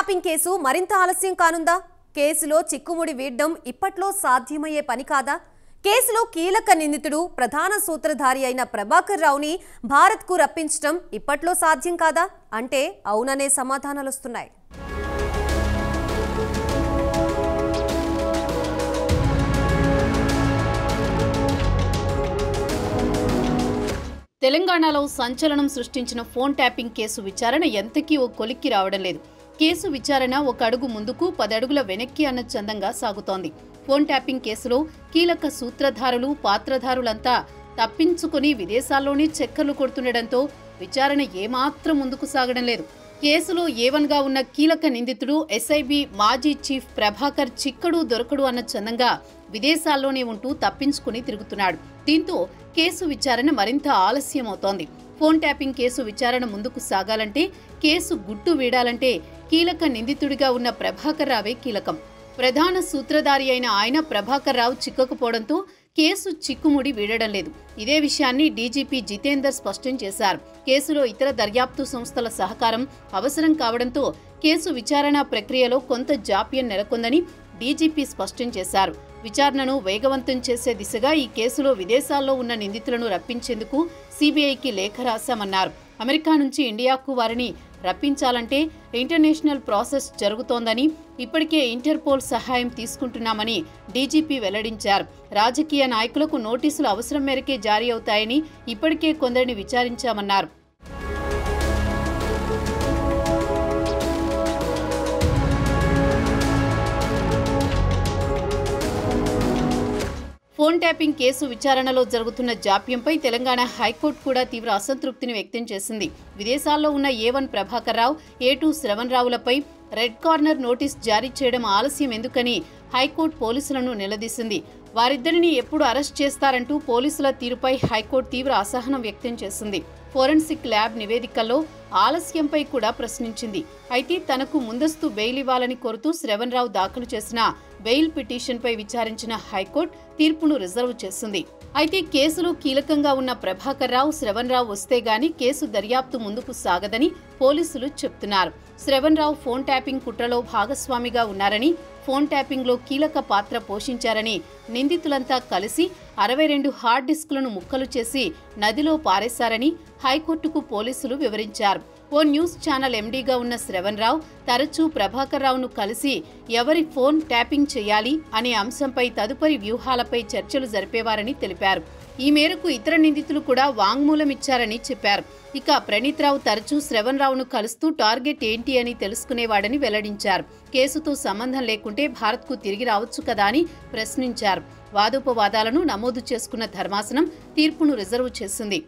Tapping case మరింత ఆలస్యం కానుందా? కేసులో చిక్కుముడి వీడడం ఇప్పట్లో సాధ్యమయ్యే పని కాదా? కేసులో కీలక నిందితుడు ప్రధాన సూత్రధారి అయిన ప్రభాకర్ రావుని భారత్కు రప్పించడం ఇప్పట్లో సాధ్యం కాదా అంటే అవుననే సమాధానాలు వస్తున్నాయి. తెలంగాణలో సంచలనం సృష్టించిన ఫోన్ ట్యాపింగ్ కేసు విచారణ ఎంతకీ ఓ కొలిక్కి రావడం లేదు. కేసు విచారణ ఒక అడుగు ముందుకు 10 అడుగుల వెనక్కి అన్న చందంగా సాగుతోంది. ఫోన్ ట్యాపింగ్ కేసులో కీలక సూత్రధారులు పాత్రధారులంతా తప్పించుకుని విదేశాల్లోనే చక్కర్లు కొడుతుండటంతో విచారణ ఏమాత్రం ముందుకు సాగడం లేదు. కేసులో ఏవన్గా ఉన్న కీలక నిందితుడు ఎస్ఐబి మాజీ చీఫ్ ప్రభాకర్ చిక్కడు దొరకడు అన్న చందంగా విదేశాల్లోనే ఉంటూ తప్పించుకుని తిరుగుతున్నాడు. దీంతో కేసు విచారణ మరింత ఆలస్యమవుతోంది. ఫోన్ ట్యాపింగ్ కేసు విచారణ ముందుకు సాగాలంటే, కేసు గుట్టు వీడాలంటే కీలక నిందితుడిగా ఉన్న ప్రభాకర్ రావే కీలకం. ప్రధాన సూత్రధారి అయిన ఆయన ప్రభాకర్ రావు చిక్కకపోవడంతో కేసు చిక్కుముడి వీడడం లేదు. ఇదే విషయాన్ని డీజీపీ జితేందర్ స్పష్టం చేశారు. కేసులో ఇతర దర్యాప్తు సంస్థల సహకారం అవసరం కావడంతో కేసు విచారణ ప్రక్రియలో కొంత జాప్యం నెలకొందని డీజీపీ స్పష్టం చేశారు. విచారణను వేగవంతం చేసే దిశగా ఈ కేసులో విదేశాల్లో ఉన్న నిందితులను రప్పించేందుకు సీబీఐకి లేఖ రాశామన్నారు. అమెరికా నుంచి ఇండియాకు వారిని రప్పించాలంటే ఇంటర్నేషనల్ ప్రాసెస్ జరుగుతోందని, ఇప్పటికే ఇంటర్పోల్ సహాయం తీసుకుంటున్నామని డీజీపీ వెల్లడించారు. రాజకీయ నాయకులకు నోటీసులు అవసరం మేరకే జారీ అవుతాయని ఇప్పటికే కొందరిని విచారించామన్నారు. ఫోన్ ట్యాపింగ్ కేసు విచారణలో జరుగుతున్న జాప్యంపై తెలంగాణ హైకోర్టు కూడా తీవ్ర అసంతృప్తిని వ్యక్తం చేసింది. విదేశాల్లో ఉన్న A1 ప్రభాకర్ రావు, A2 శ్రవణ్ రావులపై రెడ్ కార్నర్ నోటీస్ జారీ చేయడం ఆలస్యం ఎందుకని హైకోర్టు పోలీసులను నిలదీసింది. వారిద్దరిని ఎప్పుడు అరెస్ట్ చేస్తారంటూ పోలీసుల తీరుపై హైకోర్టు తీవ్ర అసహనం వ్యక్తం చేసింది. ఫోరెన్సిక్ ల్యాబ్ నివేదికల్లో ఆలస్యంపై కూడా ప్రశ్నించింది. అయితే తనకు ముందస్తు బెయిల్ ఇవ్వాలని కోరుతూ శ్రవణ్ రావు దాఖలు చేసిన బెయిల్ పిటిషన్పై విచారించిన హైకోర్టు తీర్పును రిజర్వ్ చేసింది. అయితే కేసులో కీలకంగా ఉన్న ప్రభాకర్ రావు, శ్రవణ్ రావు వస్తే గాని కేసు దర్యాప్తు ముందుకు సాగదని పోలీసులు చెప్తున్నారు. శ్రవణ్ రావు ఫోన్ ట్యాపింగ్ కుట్రలో భాగస్వామిగా ఉన్నారని, ఫోన్ ట్యాపింగ్లో కీలక పాత్ర పోషించారని, నిందితులంతా కలిసి 62 హార్డ్ డిస్కులను ముక్కలు చేసి నదిలో పారేశారని హైకోర్టుకు పోలీసులు వివరించారు. ఓ న్యూస్ ఛానల్ ఎండీగా ఉన్న శ్రవణ్ రావు తరచూ ప్రభాకర్ రావును కలిసి ఎవరి ఫోన్ ట్యాపింగ్ చేయాలి అనే అంశంపై తదుపరి వ్యూహాలపై చర్చలు జరిపేవారని తెలిపారు. ఈ మేరకు ఇతర నిందితులు కూడా వాంగ్మూలం ఇచ్చారని చెప్పారు. ఇక ప్రణీత్ రావు తరచూ శ్రవణ్ రావును కలుస్తూ టార్గెట్ ఏంటి అని తెలుసుకునేవాడని వెల్లడించారు. కేసుతో సంబంధం లేకుంటే భారత్కు తిరిగి రావచ్చు కదా అని ప్రశ్నించారు. వాదోపవాదాలను నమోదు చేసుకున్న ధర్మాసనం తీర్పును రిజర్వ్ చేసింది.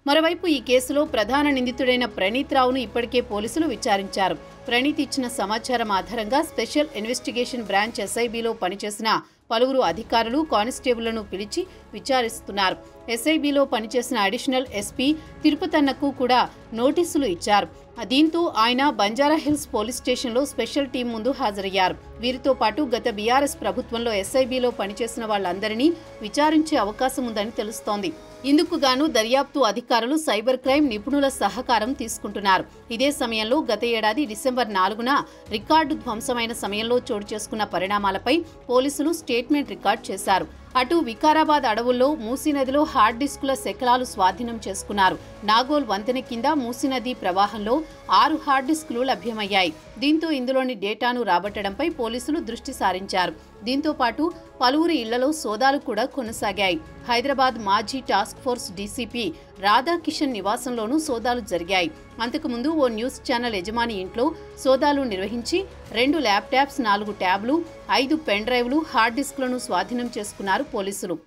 మరోవైపు ఈ కేసులో ప్రధాన నిందితుడైన ప్రణీత్ రావును ఇప్పటికే పోలీసులు విచారించారు. ప్రణీత్ ఇచ్చిన సమాచారం ఆధారంగా స్పెషల్ ఇన్వెస్టిగేషన్ బ్రాంచ్ ఎస్ఐబిలో పనిచేసిన పలువురు అధికారులు, కానిస్టేబుళ్లను పిలిచి విచారిస్తున్నారు. ఎస్ఐబిలో పనిచేసిన అడిషనల్ ఎస్పీ తిరుపతన్నకు కూడా నోటీసులు ఇచ్చారు. దీంతో ఆయన బంజారాహిల్స్ పోలీస్ స్టేషన్లో స్పెషల్ టీం ముందు హాజరయ్యారు. వీరితో పాటు గత బీఆర్ఎస్ ప్రభుత్వంలో ఎస్ఐబిలో పనిచేసిన వాళ్ళందరినీ విచారించే అవకాశం ఉందని తెలుస్తోంది. ఇందుకు గాను దర్యాప్తు అధికారులు సైబర్ క్రైమ్ నిపుణుల సహకారం తీసుకుంటున్నారు. ఇదే సమయంలో గత ఏడాది డిసెంబర్ 4న రికార్డు ధ్వంసమైన సమయంలో చోటు చేసుకున్న పరిణామాలపై పోలీసులు స్టేట్మెంట్ రికార్డు చేశారు. అటు వికారాబాద్ అడవుల్లో మూసీనదిలో హార్డ్ డిస్కుల శకలాలు స్వాధీనం చేసుకున్నారు. నాగోల్ వంతెన కింద మూసీనది ప్రవాహంలో 6 హార్డ్ డిస్కులు లభ్యమయ్యాయి. దీంతో ఇందులోని డేటాను రాబట్టడంపై పోలీసులు దృష్టి సారించారు. దీంతో పాటు పలువురి ఇళ్లలో సోదాలు కూడా కొనసాగాయి. హైదరాబాద్ మాజీ టాస్క్ ఫోర్స్ డీసీపీ రాధాకిషన్ నివాసంలోనూ సోదాలు జరిగాయి. అంతకుముందు ఓ న్యూస్ ఛానల్ యజమాని ఇంట్లో సోదాలు నిర్వహించి 2 ల్యాప్టాప్స్, 4 ట్యాబ్లు, 5 పెన్ డ్రైవ్లు, హార్డ్ డిస్కులను స్వాధీనం చేసుకున్నారు పోలీసులు.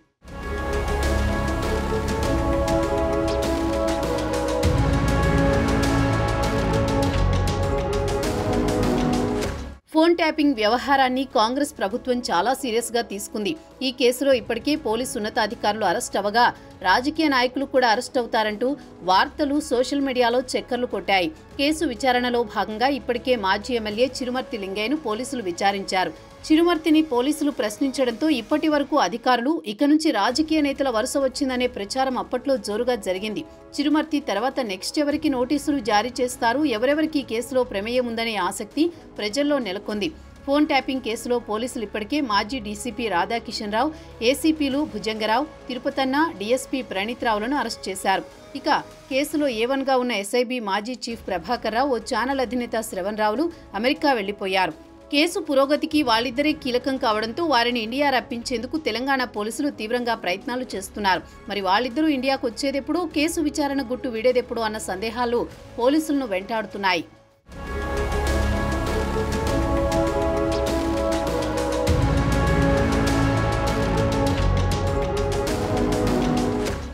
ఫోన్ ట్యాపింగ్ వ్యవహారాన్ని కాంగ్రెస్ ప్రభుత్వం చాలా సీరియస్ గా తీసుకుంది. ఈ కేసులో ఇప్పటికే పోలీసు ఉన్నతాధికారులు అరెస్ట్ అవగా రాజకీయ నాయకులు కూడా అరెస్ట్ అవుతారంటూ వార్తలు సోషల్ మీడియాలో చక్కర్లు కొట్టాయి. కేసు విచారణలో భాగంగా ఇప్పటికే మాజీ ఎమ్మెల్యే చిరుమర్తి లింగయ్యను పోలీసులు విచారించారు. చిరుమర్తిని పోలీసులు ప్రశ్నించడంతో ఇప్పటి వరకు అధికారులు ఇక నుంచి రాజకీయ నేతల వరుస వచ్చిందనే ప్రచారం అప్పట్లో జోరుగా జరిగింది. చిరుమర్తి తర్వాత నెక్స్ట్ ఎవరికి నోటీసులు జారీ చేస్తారు, ఎవరెవరికి కేసులో ప్రమేయం ఉందనే ఆసక్తి ప్రజల్లో నెలకొంది. ఫోన్ ట్యాపింగ్ కేసులో పోలీసులు ఇప్పటికే మాజీ డీసీపీ రాధాకిషన్ రావు, ఏసీపీలు భుజంగరావు, తిరుపతన్న, డీఎస్పీ ప్రణీత్ రావులను అరెస్ట్ చేశారు. ఇక కేసులో A1గా ఉన్న ఎస్ఐబీ మాజీ చీఫ్ ప్రభాకర్ రావు, ఓ ఛానల్ అధినేత శ్రవణ్ రావులు అమెరికా వెళ్లిపోయారు. కేసు పురోగతికి వాళ్ళిద్దరే కీలకం కావడంతో వారిని ఇండియా రప్పించేందుకు తెలంగాణ పోలీసులు తీవ్రంగా ప్రయత్నాలు చేస్తున్నారు. మరి వాళ్ళిద్దరూ ఇండియాకు వచ్చేదెప్పుడు, కేసు విచారణ గుట్టు వీడేదెప్పుడు అన్న సందేహాలు పోలీసులను వెంటాడుతున్నాయి.